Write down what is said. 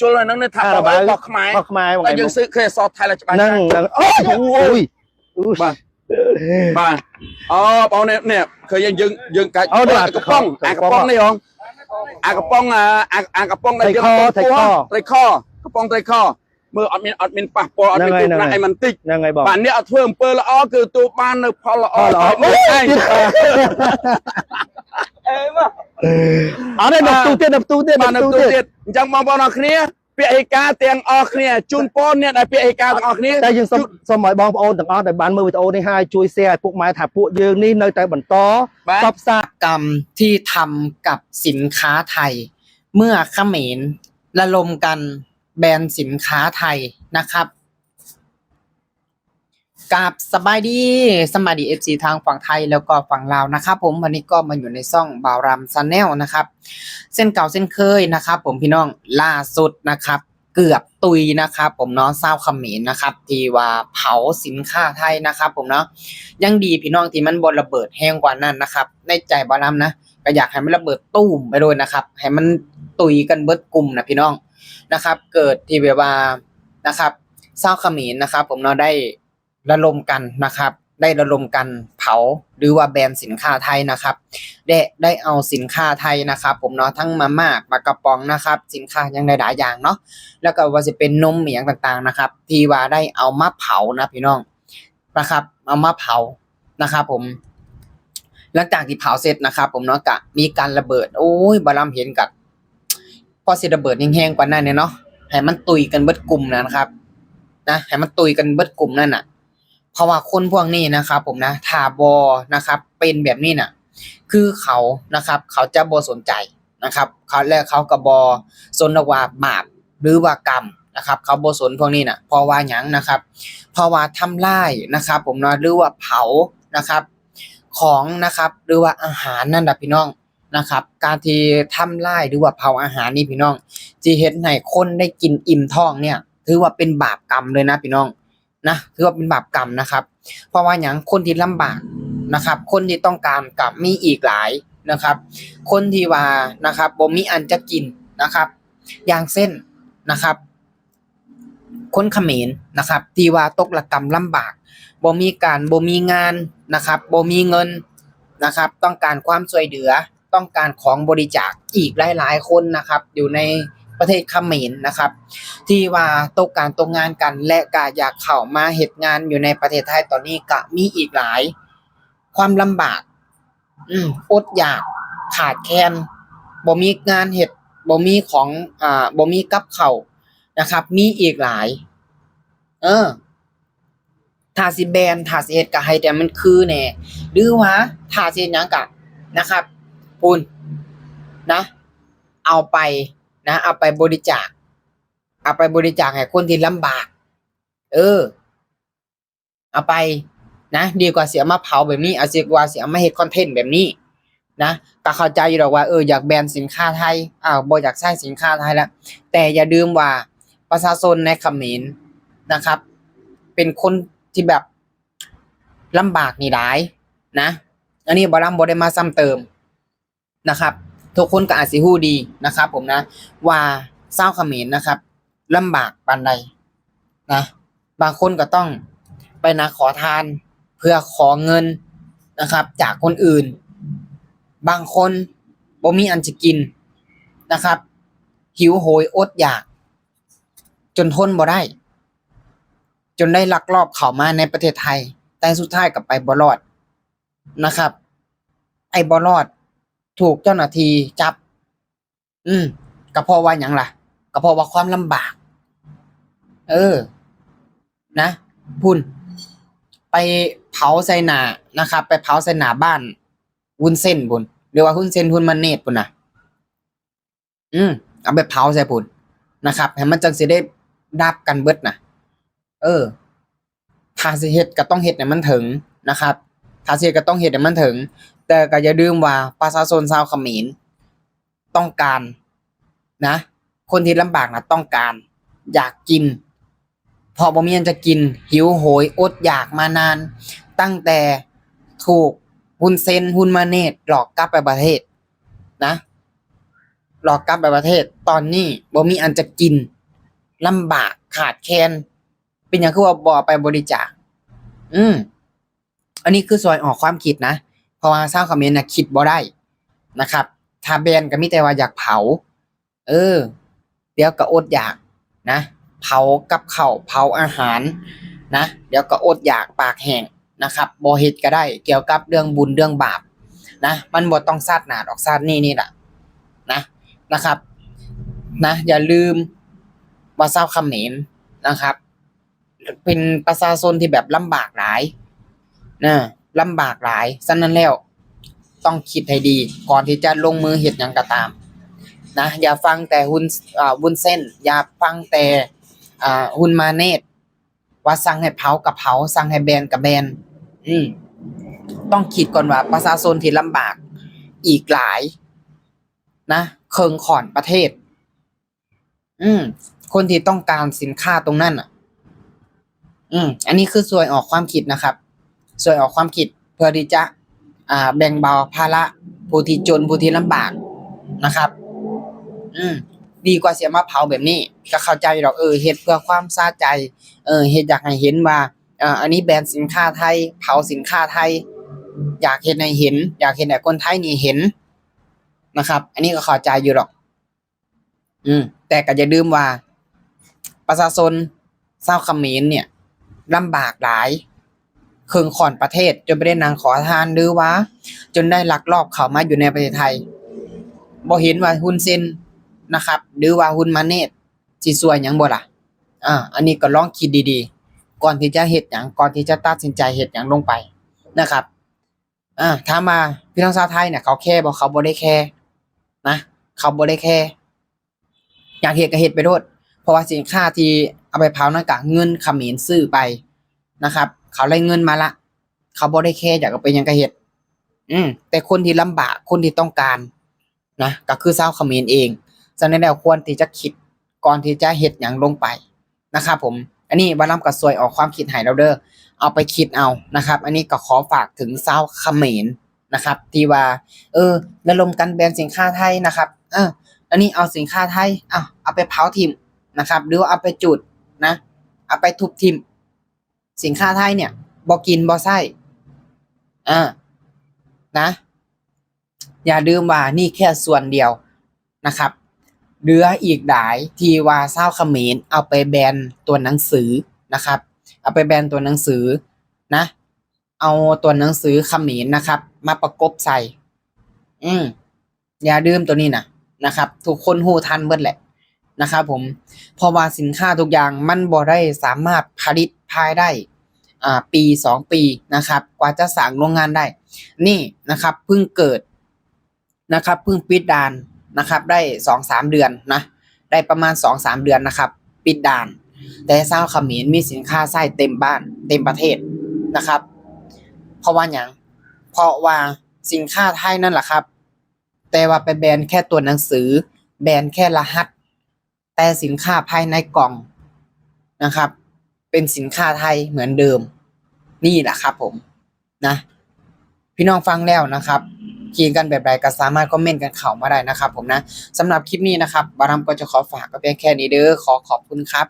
จุลนั่งในทับเอาไว้บอกขมายแต่ยังซื้อเคยซอสไทยแล้วจะไปนั่งโอ้ยบ้านอ๋อเอาเนี่ยเคยยังกระป๋องกระป๋องนี่หรอกระป๋องกระป๋องอะไรยังไตข้อกระป๋องไตข้อเมื่ออดมินปะปออดมินตุกนะไอ้มันติ๊กยังไงบอกบ้านนี้เอาเพิ่มเปิลอ๋อคือตัวบ้านพอละอ๋อไม่ใช่อ๋อได้ดับตู้เตี้ยดับตู้เตี้ยยังมองบอลออกนี้เปียกาเตียงออกเนี่ยจุนปอนเนี่ยได้เปียกาออกนี้แต่ยังสมัยบอลโอนต่างๆแต่บ้านเมื่อวิดีโอในให้ช่วยแชร์พวกไม้ถับพวกยืนนี่ในแต่บันต้อซับซ่ากรรมที่ทำกับสินค้าไทยเมื่อเขมรระลมกันแบนสินค้าไทยนะครับกับสบายดีFC ทางฝั่งไทยแล้วก็ฝั่งลาวนะครับผมวันนี้ก็มาอยู่ในช่องบ่าวรำชาแนลนะครับเส้นเก่าเส้นเคยนะครับผมพี่น้องล่าสุดนะครับเกือบตุยนะครับผมเนาะชาวเขมรนะครับที่ว่าเผาสินค้าไทยนะครับผมเนาะยังดีพี่น้องที่มันบ่ระเบิดแห้งกว่านั้นนะครับในใจบ่าวรำนะก็อยากให้มันระเบิดตุ้มไปเลยนะครับให้มันตุยกันเบิดกลุ่มนะพี่น้องนะครับเกิดที่แบบว่านะครับชาวเขมรนะครับผมเนาะได้ระดมกันนะครับได้ระดมกันเผาหรือว่าแบนสินค้าไทยนะครับได้เอาสินค้าไทยนะครับผมเนาะทั้งมาม่าปลากระป๋องนะครับสินค้ายังได้หลายอย่างเนาะแล้วก็ว่าจะเป็นนมเหมียงต่างๆนะครับที่ว่าได้เอามาเผานะพี่น้องนะครับเอามาเผานะครับผมหลังจากที่เผาเสร็จนะครับผมเนาะก็มีการระเบิดโอ้ยบารมเห็นกับพอสิระเบิดแห้งๆกว่านั้นเนี่ยเนาะให้มันตุยกันเบิดกลุ่มนะครับนะให้มันตุยกันเบิดกลุ่มนั่นน่ะเพราะว่าคนพวกนี้นะครับผมนะถ้าบอนะครับเป็นแบบนี้น่ะคือเขานะครับเขาจะบอสนใจนะครับเขาก็บอสนว่าบาปหรือว่ากรรมนะครับเขาบอสนพวกนี้น่ะเพราะว่าหยังนะครับเพราะว่าทำลายนะครับผมเนาะหรือว่าเผานะครับของนะครับหรือว่าอาหารนั่นแหละพี่น้องนะครับการที่ทำลายหรือว่าเผาอาหารนี่พี่น้องจะเห็นให้คนได้กินอิ่มท้องเนี่ยถือว่าเป็นบาปกรรมเลยนะพี่น้องนะถือว่าเป็นบาปกรรมนะครับเพราะว่าอย่างคนที่ลำบากนะครับคนที่ต้องการกับมีอีกหลายนะครับคนที่ว่านะครับบ่มีอันจะกินนะครับอย่างเส้นนะครับคนเขมรนะครับที่ว่าตกระกำลำบากบ่มีงานนะครับบ่มีเงินนะครับต้องการความช่วยเหลือต้องการของบริจาคอีกหลายๆคนนะครับอยู่ในประเทศเขมรนะครับที่ว่าตกงานกันและก็อยากเข้ามาเฮ็ดงานอยู่ในประเทศไทยตอนนี้ก็มีอีกหลายความลำบากอดอยากขาดแคลนบ่มีงานเฮ็ดบ่มีของบ่มีกับข้าวนะครับมีอีกหลายถ้าสิแบนถ้าสิเฮ็ดก็ให้แต่มันคือแน่หรือว่าถ้าสิเฮ็ดหยังก็นะครับปุ่นนะเอาไปบริจาคให้คนที่ลำบากเอาไปนะดีกว่าเสียมาเผาแบบนี้เอาเสียกว่าเสียมาเฮ็ดคอนเทนต์แบบนี้นะก็เข้าใจอยู่หรอกว่าอยากแบนสินค้าไทยบ่อยากใช้สินค้าไทยแล้วแต่อย่าลืมว่าประชาชนในเขมรนะครับเป็นคนที่แบบลำบากนี่หลายนะอันนี้บ่ได้มาซ้ำเติมนะครับทุกคนก็อาจสิฮู้ดีนะครับผมนะว่าชาวเขมรนะครับลำบากปานใดนะบางคนก็ต้องไปนะขอทานเพื่อขอเงินนะครับจากคนอื่นบางคนบ่มีอันจะกินนะครับหิวโหยอดอยากจนทนบ่ได้จนได้ลักลอบเข้ามาในประเทศไทยแต่สุดท้ายก็ไปบ่รอดนะครับไอ้บ่รอดถูกเจ้าหน้าที่จับก็เพราะว่าหยังล่ะก็เพราะว่าความลำบากนะพุ่นไปเผาใส่หน้านะครับไปเผาใส่หน้าบ้านวุ้นเส้นพุ่นหรือว่าวุ้นเส้นหุ่นมันเนตรพุ่นน่ะเอาไปเผาใส่พุ่นนะครับให้มันจังสิได้ดับกันเบิดน่ะถ้าสิเฮ็ดก็ต้องเฮ็ดให้มันถึงนะครับถ้าสิเฮ็ดก็ต้องเฮ็ดให้มันถึงแต่ก็อย่าลืมว่าประชาชนชาวเขมรต้องการนะคนที่ลำบากนะต้องการอยากกินพอบ่มีอันจะกินหิวโหยอดอยากมานานตั้งแต่ถูกฮุนเซนฮุนมาเนตหลอกกลับไปประเทศนะ หลอกกลับไปประเทศตอนนี้บ่มีอันจะกินลำบากขาดแคลนเป็นหยังคือว่าบ่ไปบริจาคอันนี้คือซอยออกความคิดนะเพราะว่าชาวเขมรน่ะคิดบ่ได้นะครับถ้าแบนก็มีแต่ว่าอยากเผาเดี๋ยวก็อดอยากนะเผากับข้าวเผาอาหารนะเดี๋ยวก็อดอยากปากแห้งนะครับบ่เฮ็ดก็ได้เกี่ยวกับเรื่องบุญเรื่องบาปนะมันบ่ต้องซาดหน้าดอกซาดนี่ล่ะนะครับนะอย่าลืมว่าชาวเขมรนะครับเป็นประชาชนที่แบบลำบากหลายนะลำบากหลายฉะนั้นแล้วต้องคิดให้ดีก่อนที่จะลงมือเฮ็ดหยังก็ตามนะอย่าฟังแต่วุ้นเส้นอย่าฟังแต่หุ่นมาเนตว่าสั่งให้เผากับเผาสั่งให้แบนกับแบนต้องคิดก่อนว่าประชาชนที่ลำบากอีกหลายนะเคิงข่อนประเทศคนที่ต้องการสินค้าตรงนั้นอันนี้คือส่วนออกความคิดนะครับส่วนออกความคิดเพื่อที่จะแบ่งเบาภาระผู้ที่จนผู้ที่ลำบากนะครับดีกว่าเสียมาเผาแบบนี้ก็เข้าใจดอกเฮ็ดเพื่อความสะใจเฮ็ดอยากให้เห็นว่าอันนี้แบรนด์สินค้าไทยเผาสินค้าไทยอยากเห็นให้เห็นอยากเห็นให้คนไทยนี่เห็นนะครับอันนี้ก็เข้าใจอยู่หรอกแต่ก็อย่าลืมว่าประชาชนชาวเขมรเนี่ยลำบากหลายเคิงข่อนประเทศจนไปได้นางขอทานหรือว่าจนได้ลักลอบเข้ามาอยู่ในประเทศไทยบ่เห็นว่าฮุนเซนนะครับหรือว่าฮุนมาเนตสิซวยหยังบ่ล่ะอันนี้ก็ลองคิดดีๆก่อนที่จะเฮ็ดหยังก่อนที่จะตัดสินใจเฮ็ดหยังลงไปนะครับถามมาพี่น้องชาวไทยเนี่ยเขาแค่บ่เขาบ่ได้แค่นะเขาบ่ได้แค่อยากเฮ็ดก็เฮ็ดไปโลดเพราะว่าสินค้าที่เอาไปเผานั่นก็เงินเขมรซื้อไปนะครับเขาได้เงินมาละเขาบ่ได้แค่อยากเอาไปหยังก็เฮ็ดแต่คนที่ลำบากคนที่ต้องการนะก็คือชาวเขมรเองฉะนั้นแล้วควรที่จะคิดก่อนที่จะเฮ็ดหยังลงไปนะครับผมอันนี้บ่าลำก็ช่วยออกความคิดให้เราเด้อเอาไปคิดเอานะครับอันนี้ก็ขอฝากถึงชาวเขมรนะครับที่ว่าระดมกันแบนสินค้าไทยนะครับอันนี้เอาสินค้าไทยเอาไปเผาทิ่มนะครับหรือว่าเอาไปจุดนะเอาไปทุบทิ่มสินค้าไทยเนี่ยบ่กินบ่ใช้นะอย่าลืมว่านี่แค่ส่วนเดียวนะครับเหลืออีกหลายที่ว่าชาวเขมรเอาไปแบนตัวหนังสือนะครับเอาไปแบนตัวหนังสือนะเอาตัวหนังสือเขมรนะครับมาประกบใส่อย่าลืมตัวนี้นะครับทุกคนฮู้ทันเบิดแหละนะครับผมเพราะว่าสินค้าทุกอย่างมันบ่ได้สามารถผลิตภายได้ปี2 ปีนะครับกว่าจะสร้างโรงงานได้นี่นะครับเพิ่งเกิดนะครับเพิ่งปิดด่านนะครับได้ 2-3 เดือนนะได้ประมาณ 2-3 เดือนนะครับปิดด่านแต่ชาวเขมรมีสินค้าใช้เต็มบ้านเต็มประเทศนะครับเพราะว่าหยังเพราะว่าสินค้าไทยนั่นแหละครับแต่ว่าไปแบนแค่ตัวหนังสือแบนแค่รหัสแต่สินค้าภายในกล่องนะครับเป็นสินค้าไทยเหมือนเดิมนี่แหละครับผมนะพี่น้องฟังแล้วนะครับคิดกันแบบใดก็สามารถคอมเมนต์กันเข้ามาได้นะครับผมนะสำหรับคลิปนี้นะครับบารำก็จะขอฝากก็เพียงแค่นี้เด้อขอขอบคุณครับ